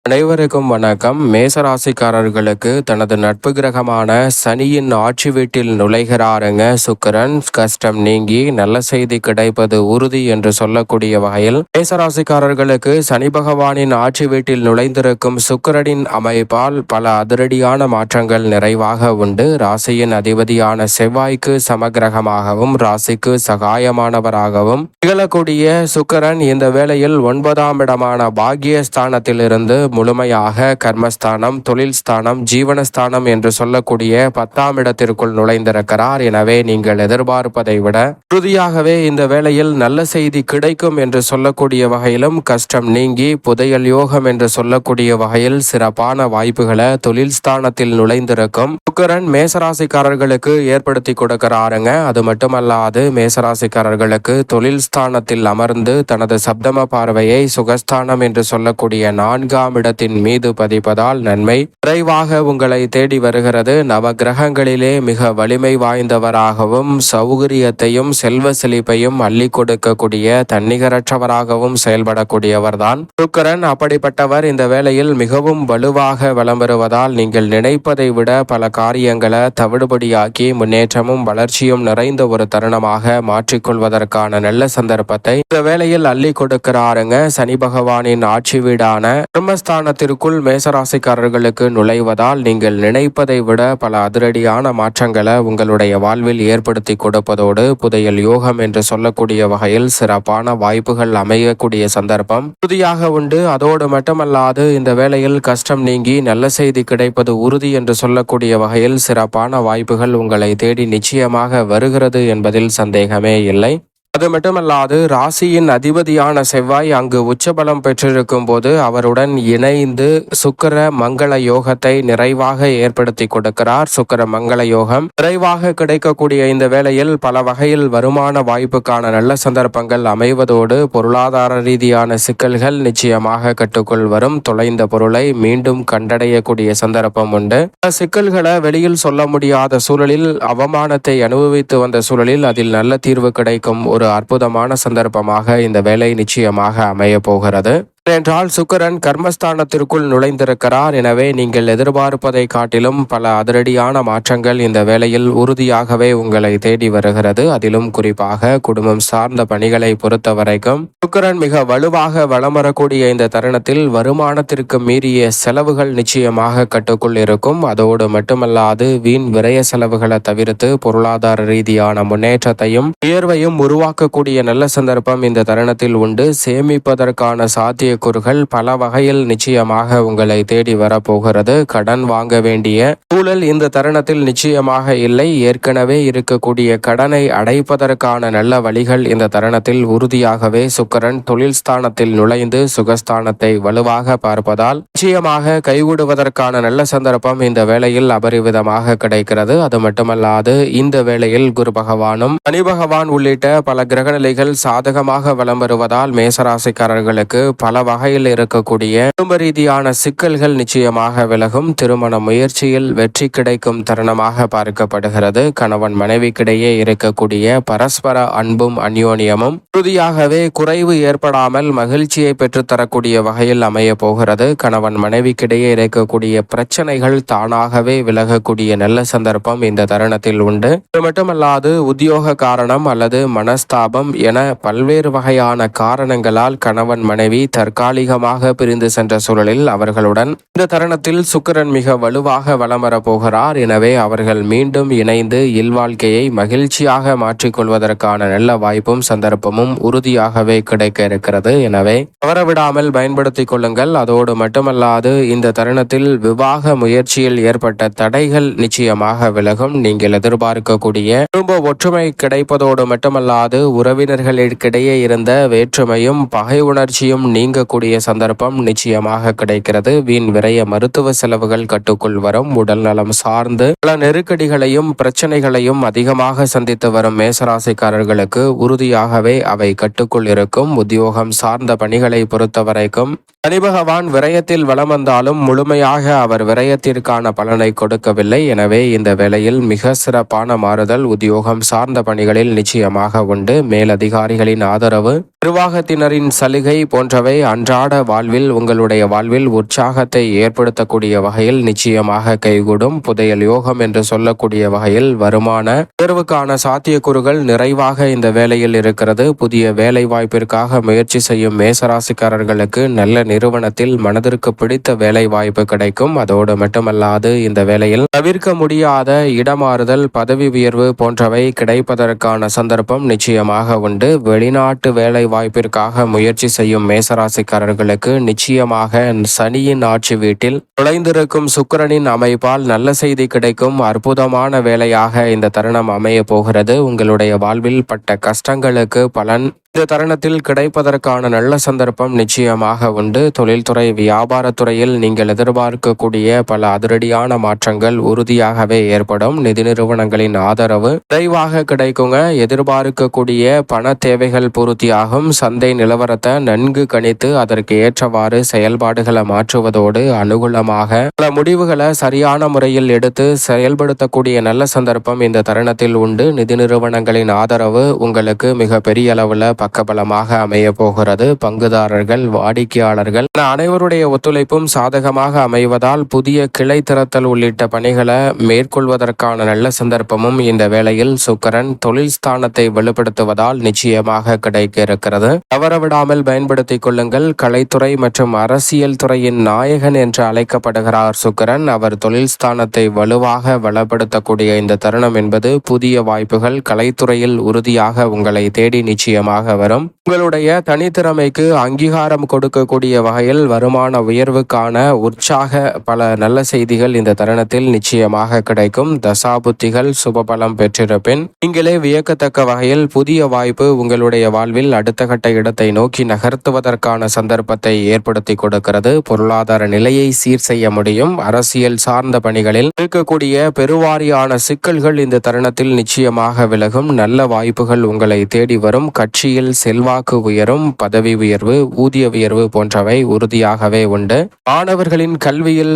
அனைவருக்கும் வணக்கம். மேசராசிக்காரர்களுக்கு தனது நட்பு கிரகமான சனியின் ஆட்சி வீட்டில் நுழைகிறாருங்க சுக்கிரன். கஷ்டம் நீங்கி நல்ல செய்தி கிடைப்பது உறுதி என்று சொல்லக்கூடிய வகையில் மேசராசிக்காரர்களுக்கு சனி பகவானின் ஆட்சி வீட்டில் நுழைந்திருக்கும் சுக்கிரனின் அமைப்பால் பல அதிரடியான மாற்றங்கள் நிறைவாக உண்டு. ராசியின் அதிபதியான செவ்வாய்க்கு சமகிரகமாகவும் ராசிக்கு சகாயமானவராகவும் திகழக்கூடிய சுக்கிரன் இந்த வேளையில் 9ஆம் இடமான பாக்கியஸ்தானத்திலிருந்து முழுமையாக கர்மஸ்தானம், தொழில் ஸ்தானம், ஜீவனஸ்தானம் என்று சொல்லக்கூடிய 10ஆம் இடத்திற்குள் நுழைந்திருக்கிறார். எனவே நீங்கள் எதிர்பார்ப்பதை விட உறுதியாகவே இந்த வேளையில் நல்ல செய்தி கிடைக்கும் என்று சொல்லக்கூடிய வகையிலும் கஷ்டம் நீங்கி புதையல் யோகம் என்று சொல்லக்கூடிய வகையில் சிறப்பான வாய்ப்புகளை தொழில் ஸ்தானத்தில் நுழைந்திருக்கும் சுக்கிரன் மேசராசிக்காரர்களுக்கு ஏற்படுத்தி கொடுக்கிறாருங்க. அது மட்டுமல்லாது மேசராசிக்காரர்களுக்கு தொழில் ஸ்தானத்தில் அமர்ந்து தனது சப்தம பார்வையை சுகஸ்தானம் என்று சொல்லக்கூடிய 4ஆம் இடத்தின் மீது பதிப்பதால் நன்மை விரைவாக உங்களை தேடி வருகிறது. நவ கிரகங்களிலே மிக வலிமை வாய்ந்தவராகவும் சௌகரியத்தையும் செல்வ செழிப்பையும் அள்ளி கொடுக்கக்கூடிய தன்னிகரற்றவராகவும் செயல்படக்கூடியவர்தான் சுக்கிரன். அப்படிப்பட்டவர் இந்த வேளையில் மிகவும் வலுவாக வலம் வருவதால் நீங்கள் நினைப்பதை விட பல காரியங்களை தவிடுபடியாக்கி முன்னேற்றமும் வளர்ச்சியும் நிறைந்த ஒரு தருணமாக மாற்றிக்கொள்வதற்கான நல்ல சந்தர்ப்பத்தை இந்த வேளையில் அள்ளி கொடுக்கிறாருங்க. சனி பகவானின் ஆட்சி வீடான பிரம்மஸ்தானத்திற்குள் மேசராசிக்காரர்களுக்கு நுழைவதால் நீங்கள் நினைப்பதை விட பல அதிரடியான மாற்றங்களை உங்களுடைய வாழ்வில் ஏற்படுத்தி கொடுப்பதோடு புதையல் யோகம் என்று சொல்லக்கூடிய வகையில் சிறப்பான வாய்ப்புகள் அமையக்கூடிய சந்தர்ப்பம் உறுதியாக உண்டு. அதோடு மட்டுமல்லாது இந்த வேளையில் கஷ்டம் நீங்கி நல்ல செய்தி கிடைப்பது உறுதி என்று சொல்லக்கூடிய வகையில் சிறப்பான வாய்ப்புகள் உங்களை தேடி நிச்சயமாக வருகிறது என்பதில் சந்தேகமே இல்லை. அது மட்டுமல்லாது ராசியின் அதிபதியான செவ்வாய் அங்கு உச்சபலம் பெற்றிருக்கும் போது அவருடன் இணைந்து சுக்கிர மங்கள யோகத்தை நிறைவாக ஏற்படுத்தி கொடுக்கிறார். சுக்கிர மங்கள யோகம் நிறைவாக கிடைக்கக்கூடிய இந்த வேளையில் பல வகையில் வருமான வாய்ப்புக்கான நல்ல சந்தர்ப்பங்கள் அமைவதோடு பொருளாதார ரீதியான சிக்கல்கள் நிச்சயமாக கட்டுக்குள் வரும். தொலைந்த பொருளை மீண்டும் கண்டடையக்கூடிய சந்தர்ப்பம் உண்டு. சிக்கல்களை வெளியில் சொல்ல முடியாத சூழலில் அவமானத்தை அனுபவித்து வந்த சூழலில் அதில் நல்ல தீர்வு கிடைக்கும் ஒரு அற்புதமான சந்தர்ப்பமாக இந்த வேலை நிச்சயமாக அமைய போகிறது. என்றால் சுக்கிரன் கர்மஸ்தானத்திற்குள் நுழைந்திருக்கிறார். எனவே நீங்கள் எதிர்பார்ப்பதை காட்டிலும் பல அதிரடியான மாற்றங்கள் இந்த வேளையில் உறுதியாகவே உங்களை தேடி வருகிறது. அதிலும் குறிப்பாக குடும்பம் சார்ந்த பணிகளை பொறுத்த வரைக்கும் சுக்கிரன் மிக வலுவாக வலம் வரக்கூடிய இந்த தருணத்தில் வருமானத்திற்கு மீறிய செலவுகள் நிச்சயமாக கட்டுக்குள் இருக்கும். அதோடு மட்டுமல்லாது வீண் விரய செலவுகளை தவிர்த்து பொருளாதார ரீதியான முன்னேற்றத்தையும் உயர்வையும் உருவாக்கக்கூடிய நல்ல சந்தர்ப்பம் இந்த தருணத்தில் உண்டு. சேமிப்பதற்கான சாத்திய கூறுகள் பல வகையில் நிச்சயமாக உங்களை தேடி வரப்போகிறது. கடன் வாங்க வேண்டிய சூழல் இந்த தருணத்தில் நிச்சயமாக இல்லை. ஏற்கனவே இருக்கக்கூடிய கடனை அடைப்பதற்கான நல்ல வழிகள் இந்த தருணத்தில் உறுதியாகவே சுக்கிரன் தொழில் ஸ்தானத்தில் நுழைந்து சுகஸ்தானத்தை வலுவாக பார்ப்பதால் நிச்சயமாக கைவிடுவதற்கான நல்ல சந்தர்ப்பம் இந்த வேளையில் அபரிவிதமாக கிடைக்கிறது. அது மட்டுமல்லாது இந்த வேளையில் குரு பகவானும் சனி பகவான் உள்ளிட்ட பல கிரகநிலைகள் சாதகமாக வலம் வருவதால் மேசராசிக்காரர்களுக்கு பல வகையில் இருக்கக்கூடிய குடும்ப ரீதியான சிக்கல்கள் நிச்சயமாக விலகும். திருமண முயற்சியில் வெற்றி கிடைக்கும் தருணமாக பார்க்கப்படுகிறது. கணவன் மனைவிக்கிடையே இருக்கக்கூடிய பரஸ்பர அன்பும் அந்யோன்யமும் உறுதியாகவே குறைவு ஏற்படாமல் மகிழ்ச்சியை பெற்றுத்தரக்கூடிய வகையில் அமைய போகிறது. கணவன் மனைவிக்கிடையே இருக்கக்கூடிய பிரச்சனைகள் தானாகவே விலகக்கூடிய நல்ல சந்தர்ப்பம் இந்த தருணத்தில் உண்டு. இது மட்டுமல்லாது உத்தியோக காரணம் அல்லது மனஸ்தாபம் என பல்வேறு வகையான காரணங்களால் கணவன் மனைவி தற்காலிகமாக பிரிந்து சென்ற சூழலில் அவர்களுடன் இந்த தருணத்தில் சுக்கிரன் மிக வலுவாக வலம் வரப்போகிறார். எனவே அவர்கள் மீண்டும் இணைந்து இல்வாழ்க்கையை மகிழ்ச்சியாக மாற்றிக்கொள்வதற்கான நல்ல வாய்ப்பும் சந்தர்ப்பமும் உறுதியாகவே கிடைக்க இருக்கிறது. எனவே தவறவிடாமல் பயன்படுத்திக் கொள்ளுங்கள். அதோடு மட்டுமல்லாது இந்த தருணத்தில் விவாக முயற்சியில் ஏற்பட்ட தடைகள் நிச்சயமாக விலகும். நீங்கள் எதிர்பார்க்கக்கூடிய குடும்ப ஒற்றுமை கிடைப்பதோடு மட்டுமல்லாது உறவினர்களுக்கிடையே இருந்த வேற்றுமையும் பகை உணர்ச்சியும் நீங்கக்கூடிய சந்தர்ப்பம் நிச்சயமாக கிடைக்கிறது. வீண் விரைய மருத்துவ செலவுகள் கட்டுக்குள் வரும். உடல் நலம் சார்ந்து பல நெருக்கடிகளையும் பிரச்சனைகளையும் அதிகமாக சந்தித்து வரும் மேசராசிக்காரர்களுக்கு உறுதியாகவே அவை கட்டுக்குள் இருக்கும். உத்தியோகம் சார்ந்த பணிகளை பொறுத்தவரைக்கும் சனி பகவான் விரயத்தில் வலம் வந்தாலும் முழுமையாக அவர் விரயத்திற்கான பலனை கொடுக்கவில்லை. எனவே இந்த வேளையில் மிக சிறப்பான மாறுதல் உத்தியோகம் சார்ந்த பணிகளில் நிச்சயமாக உண்டு. மேலதிகாரிகளின் ஆதரவு, நிர்வாகத்தினரின் சலுகை போன்றவை அன்றாட வாழ்வில் உங்களுடைய வாழ்வில் உற்சாகத்தை ஏற்படுத்தக்கூடிய வகையில் நிச்சயமாக கைகூடும். புதையல் யோகம் என்று சொல்லக்கூடிய வகையில் வருமான உயர்வுக்கான சாத்தியக்கூறுகள் நிறைவாக இந்த வேளையில் இருக்கிறது. புதிய வேலை வாய்ப்பிற்காக முயற்சி செய்யும் மேசராசிக்காரர்களுக்கு நல்ல நிறுவனத்தில் மனதிற்கு பிடித்த வேலை வாய்ப்பு கிடைக்கும். அதோடு மட்டுமல்லாது இந்த வேளையில் தவிர்க்க முடியாத இடமாறுதல், பதவி உயர்வு போன்றவை கிடைப்பதற்கான சந்தர்ப்பம் நிச்சயமாக உண்டு. வெளிநாட்டு வேலை வாய்ப்பிற்காக முயற்சி செய்யும் மேசராசிக்காரர்களுக்கு நிச்சயமாக சனியின் ஆட்சி வீட்டில் நுழைந்திருக்கும் சுக்கிரனின் அமைப்பால் நல்ல செய்தி கிடைக்கும். அற்புதமான வேலையாக இந்த தருணம் அமைய போகிறது. உங்களுடைய வாழ்வில் பட்ட கஷ்டங்களுக்கு பலன் இந்த தருணத்தில் கிடைப்பதற்கான நல்ல சந்தர்ப்பம் நிச்சயமாக உண்டு. தொழில்துறை, வியாபாரத்துறையில் நீங்கள் எதிர்பார்க்கக்கூடிய பல அதிரடியான மாற்றங்கள் உறுதியாகவே ஏற்படும். நிதி நிறுவனங்களின் ஆதரவு விரைவாக கிடைக்குங்க. எதிர்பார்க்கக்கூடிய பண தேவைகள் பூர்த்தியாகும். சந்தை நிலவரத்தை நன்கு கணித்து அதற்கு ஏற்றவாறு செயல்பாடுகளை மாற்றுவதோடு அனுகூலமாக பல முடிவுகளை சரியான முறையில் எடுத்து செயல்படுத்தக்கூடிய நல்ல சந்தர்ப்பம் இந்த தருணத்தில் உண்டு. நிதி நிறுவனங்களின் ஆதரவு உங்களுக்கு மிக பெரிய அளவில் பக்கபலமாக அமைய போகிறது. பங்குதாரர்கள், வாடிக்கையாளர்கள் அனைவருடைய ஒத்துழைப்பும் சாதகமாக அமைவதால் புதிய கிளை திறத்தல் உள்ளிட்ட பணிகளை மேற்கொள்வதற்கான நல்ல சந்தர்ப்பமும் இந்த வேளையில் சுக்கிரன் தொழில் ஸ்தானத்தை வலுப்படுத்துவதால் நிச்சயமாக கிடைக்க இருக்கிறது. தவறவிடாமல் பயன்படுத்திக் கொள்ளுங்கள். கலைத்துறை மற்றும் அரசியல் துறையின் நாயகன் என்று அழைக்கப்படுகிறார் சுக்கிரன். அவர் தொழில் ஸ்தானத்தை வலுவாக வளப்படுத்தக்கூடிய இந்த தருணம் என்பது புதிய வாய்ப்புகள் கலைத்துறையில் உறுதியாக உங்களை தேடி நிச்சயமாக வரும். உங்களுடைய தனித்திறமைக்கு அங்கீகாரம் கொடுக்கக்கூடிய வகையில் வருமான உயர்வுக்கான உற்சாக பல நல்ல செய்திகள் இந்த தருணத்தில் நிச்சயமாக கிடைக்கும். தசாபுத்திகள் சுபபலம் பெற்றிருப்பின் நீங்களே வியக்கத்தக்க வகையில் புதிய வாய்ப்பு உங்களுடைய வாழ்வில் அடுத்த கட்ட இடத்தை நோக்கி நகர்த்துவதற்கான சந்தர்ப்பத்தை ஏற்படுத்தி கொடுக்கிறது. பொருளாதார நிலையை சீர் செய்ய முடியும். அரசியல் சார்ந்த பணிகளில் இருக்கக்கூடிய பெருவாரியான சிக்கல்கள் இந்த தருணத்தில் நிச்சயமாக விலகும். நல்ல வாய்ப்புகள் உங்களை தேடி வரும். கட்சியில் செல்வாக்கு உயரும். பதவி உயர்வு, ஊதிய உயர்வு போன்றவை உறுதியாகவே உண்டு. மாணவர்களின் கல்வியில்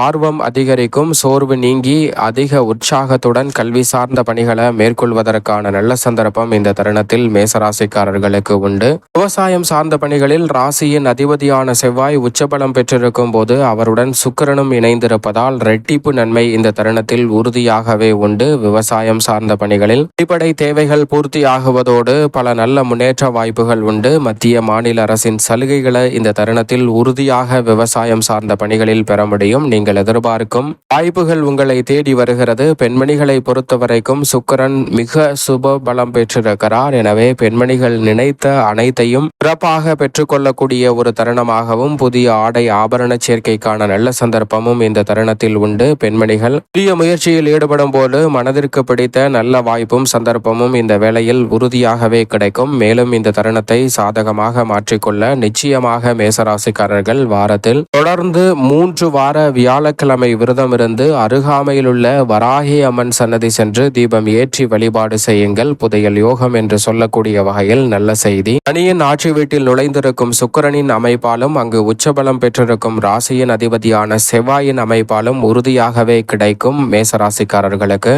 ஆர்வம் அதிகரிக்கும். சோர்வு நீங்கி அதிக உற்சாகத்துடன் கல்வி சார்ந்த பணிகளை மேற்கொள்வதற்கான நல்ல சந்தர்ப்பம் இந்த தருணத்தில் மேசராசிக்காரர்களுக்கு உண்டு. விவசாயம் சார்ந்த பணிகளில் ராசியின் அதிபதியான செவ்வாய் உச்சபலம் பெற்றிருக்கும் போது அவருடன் சுக்கிரனும் இணைந்திருப்பதால் ரெட்டிப்பு நன்மை இந்த தருணத்தில் உறுதியாகவே உண்டு. விவசாயம் சார்ந்த பணிகளில் அடிப்படை தேவைகள் பூர்த்தியாகுவதோடு பல நல்ல முன்னேற்ற வாய்ப்புகள் உண்டு. மத்திய மாநில அரசின் சலுகைகளை இந்த தருணத்தில் உறுதியாக விவசாயம் சார்ந்த பணிகளில் பெற முடியும். நீங்கள் எதிர்பார்க்கும் வாய்ப்புகள் உங்களை தேடி வருகிறது. பெண்மணிகளை பொறுத்தவரைக்கும் சுக்கிரன் மிக சுப பலம் பெற்றிருக்கிறார். எனவே பெண்மணிகள் நினைத்த அனைத்தையும் சிறப்பாக பெற்றுக்கொள்ளக்கூடிய ஒரு தருணமாகவும் புதிய ஆடை ஆபரண சேர்க்கைக்கான நல்ல சந்தர்ப்பமும் இந்த தருணத்தில் உண்டு. பெண்மணிகள் புதிய முயற்சியில் ஈடுபடும் போது மனதிற்கு பிடித்த நல்ல வாய்ப்பும் சந்தர்ப்பமும் இந்த வேளையில் உறுதியாகவே கிடைக்கும். மேலும் இந்த தருணத்தை சாதகமாக மாற்றிக்கொள்ள நிச்சயமாக மேசராசிக்காரர்கள் வாரத்தில் தொடர்ந்து 3 வார வியாழக்கிழமை விரதம் இருந்து அருகாமையில் உள்ள வராகி அம்மன் சன்னதி சென்று தீபம் ஏற்றி வழிபாடு செய்யுங்கள். புதையல் யோகம் என்று சொல்லக்கூடிய வகையில் நல்ல செய்தி. சனியின் ஆட்சி வீட்டில் நுழைந்திருக்கும் சுக்கிரனின் அமைப்பாலும் அங்கு உச்சபலம் பெற்றிருக்கும் ராசியின் அதிபதியான செவ்வாயின் அமைப்பாலும் உறுதியாகவே கிடைக்கும். மேசராசிக்காரர்களுக்கு